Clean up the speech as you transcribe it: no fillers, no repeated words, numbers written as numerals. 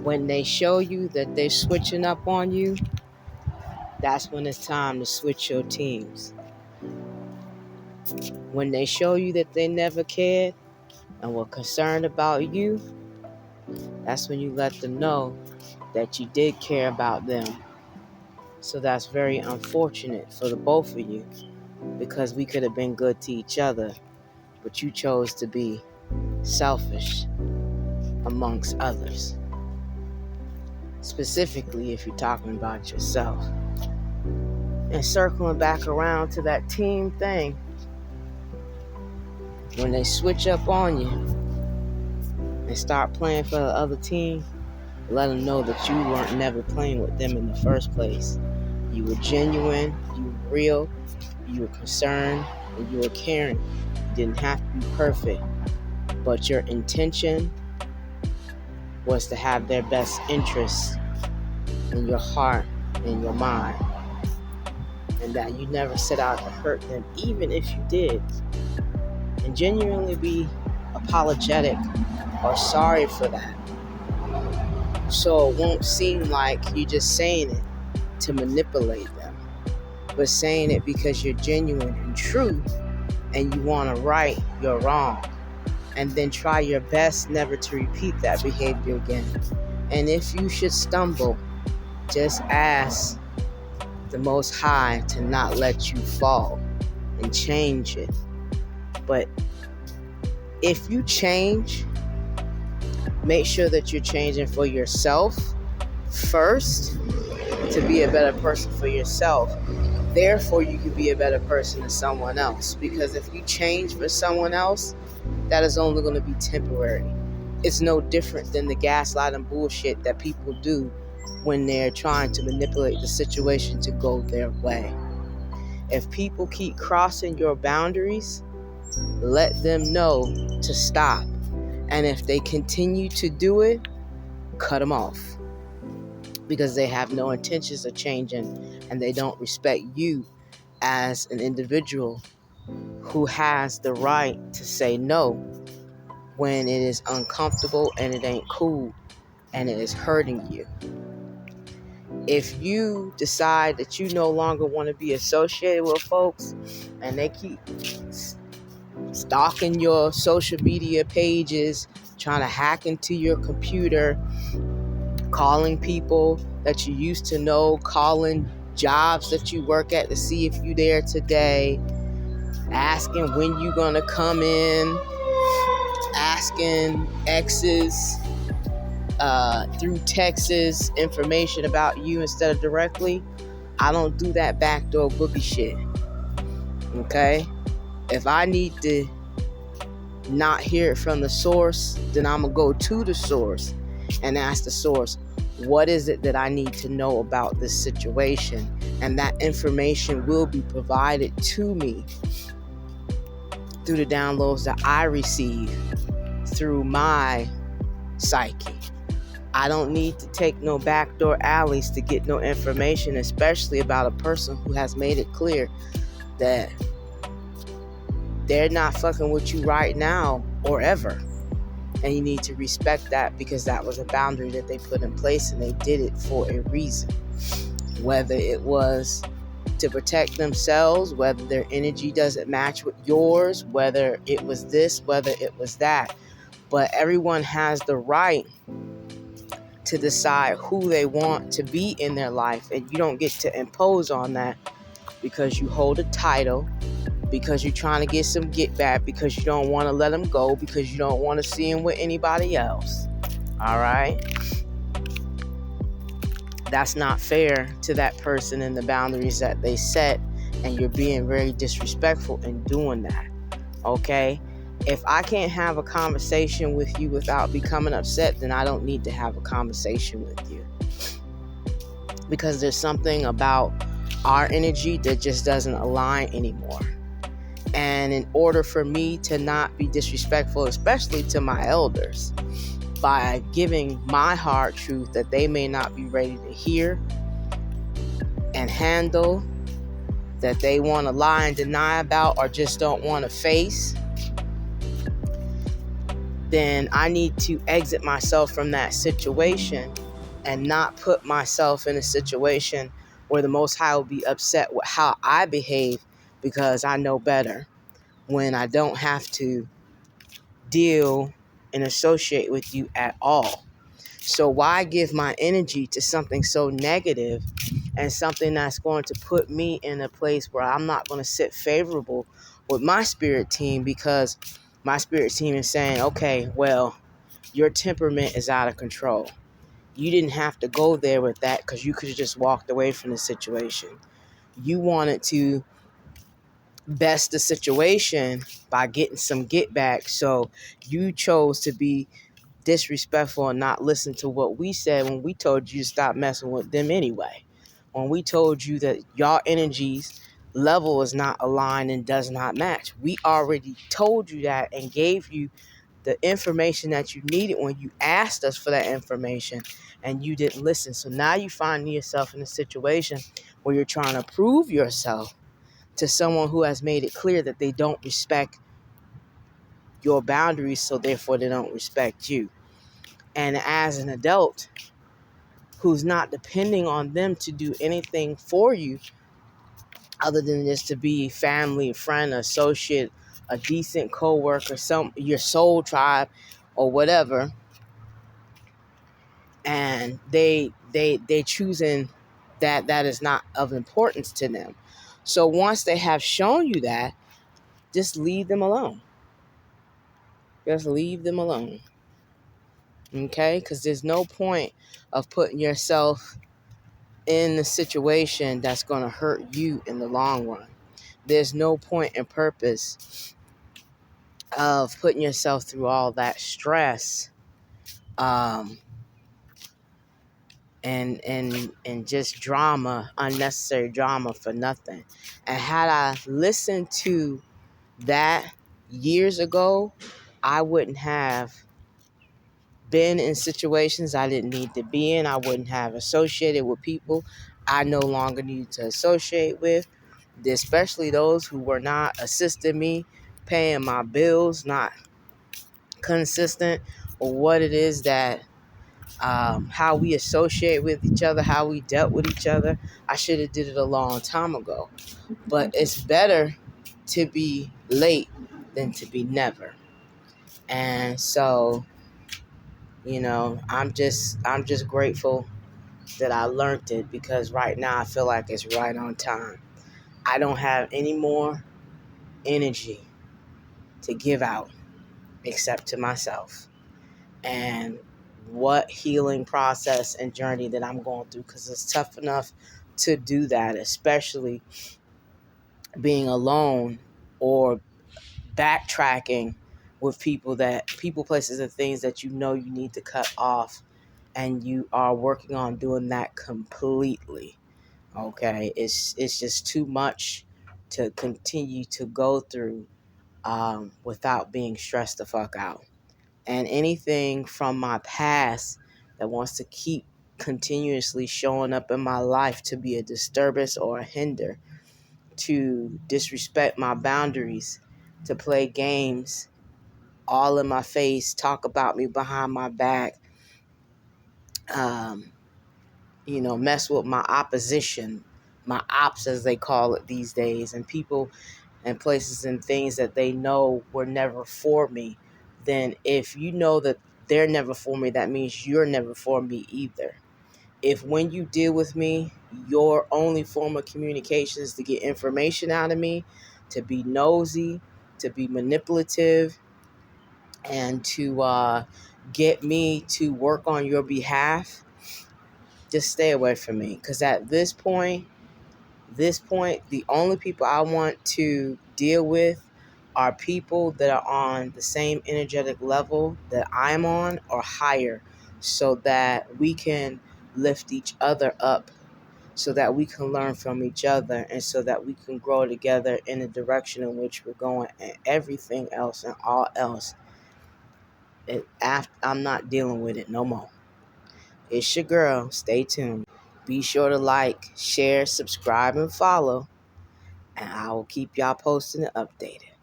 When they show you that they're switching up on you, that's when it's time to switch your teams. When they show you that they never cared and were concerned about you, that's when you let them know that you did care about them. So that's very unfortunate for the both of you, because we could have been good to each other, but you chose to be selfish amongst others. Specifically, if you're talking about yourself. And circling back around to that team thing, when they switch up on you and start playing for the other team, let them know that you weren't never playing with them in the first place. You were genuine, you were real, you were concerned, and you were caring. You didn't have to be perfect, but your intention was to have their best interests in your heart and your mind. And that you never set out to hurt them, even if you did. And genuinely be apologetic or sorry for that. So it won't seem like you're just saying it to manipulate them, but saying it because you're genuine and true and you want to right your wrong. And then try your best never to repeat that behavior again. And if you should stumble, just ask the Most High to not let you fall and change it. But if you change, make sure that you're changing for yourself first, to be a better person for yourself. Therefore, you can be a better person to someone else. Because if you change for someone else, that is only going to be temporary. It's no different than the gaslighting bullshit that people do when they're trying to manipulate the situation to go their way. If people keep crossing your boundaries, let them know to stop. And if they continue to do it, cut them off. Because they have no intentions of changing, and they don't respect you as an individual who has the right to say no when it is uncomfortable and it ain't cool and it is hurting you. If you decide that you no longer want to be associated with folks and they keep stalking your social media pages, trying to hack into your computer, calling people that you used to know, calling jobs that you work at to see if you're there today, asking when you gonna come in, asking exes through texts information about you instead of directly, I don't do that backdoor boogie shit. Okay? If I need to not hear it from the source, then I'm gonna go to the source and ask the source, what is it that I need to know about this situation? And that information will be provided to me through the downloads that I receive through my psyche. I don't need to take no backdoor alleys to get no information, especially about a person who has made it clear that they're not fucking with you right now or ever. And you need to respect that, because that was a boundary that they put in place, and they did it for a reason. Whether it was to protect themselves, whether their energy doesn't match with yours, whether it was this, whether it was that. But everyone has the right to decide who they want to be in their life, and you don't get to impose on that because you hold a title, because you're trying to get some get back, because you don't want to let them go, because you don't want to see them with anybody else. All right? That's not fair to that person and the boundaries that they set, and you're being very disrespectful in doing that. Okay? If I can't have a conversation with you without becoming upset, then I don't need to have a conversation with you. Because there's something about our energy that just doesn't align anymore. And in order for me to not be disrespectful, especially to my elders, by giving my hard truth that they may not be ready to hear and handle, that they want to lie and deny about or just don't want to face, then I need to exit myself from that situation and not put myself in a situation where the Most High will be upset with how I behave because I know better, when I don't have to deal and associate with you at all. So why give my energy to something so negative and something that's going to put me in a place where I'm not going to sit favorable with my spirit team, because my spirit team is saying, okay, well, your temperament is out of control. You didn't have to go there with that because you could have just walked away from the situation. You wanted to best the situation by getting some get back. So you chose to be disrespectful and not listen to what we said when we told you to stop messing with them anyway. When we told you that y'all energies level is not aligned and does not match. We already told you that and gave you the information that you needed when you asked us for that information, and you didn't listen. So now you find yourself in a situation where you're trying to prove yourself to someone who has made it clear that they don't respect your boundaries, so therefore they don't respect you. And as an adult who's not depending on them to do anything for you other than just to be family, friend, associate, a decent co-worker, your soul tribe or whatever, and they choosing that is not of importance to them. So once they have shown you that, just leave them alone. Just leave them alone. Okay? Because there's no point of putting yourself in a situation that's going to hurt you in the long run. There's no point and purpose of putting yourself through all that stress, um, and just drama, unnecessary drama for nothing. And had I listened to that years ago, I wouldn't have been in situations I didn't need to be in. I wouldn't have associated with people I no longer need to associate with, especially those who were not assisting me, paying my bills, not consistent, or what it is that how we associate with each other, how we dealt with each other. I should have did it a long time ago. But it's better to be late than to be never. And so, I'm just grateful that I learned it, because right now I feel like it's right on time. I don't have any more energy to give out except to myself. And what healing process and journey that I'm going through, because it's tough enough to do that, especially being alone or backtracking with people, places, and things that you need to cut off, and you are working on doing that completely. Okay, it's just too much to continue to go through without being stressed the fuck out. And anything from my past that wants to keep continuously showing up in my life to be a disturbance or a hinder, to disrespect my boundaries, to play games all in my face, talk about me behind my back, um, mess with my opposition, my ops as they call it these days, and people and places and things that they know were never for me. Then if you know that they're never for me, that means you're never for me either. If when you deal with me, your only form of communication is to get information out of me, to be nosy, to be manipulative, and to get me to work on your behalf, just stay away from me. Because at this point, the only people I want to deal with are people that are on the same energetic level that I'm on or higher, so that we can lift each other up, so that we can learn from each other, and so that we can grow together in the direction in which we're going. And everything else and all else, I'm not dealing with it no more. It's your girl. Stay tuned. Be sure to like, share, subscribe, and follow. And I will keep y'all posted and updated.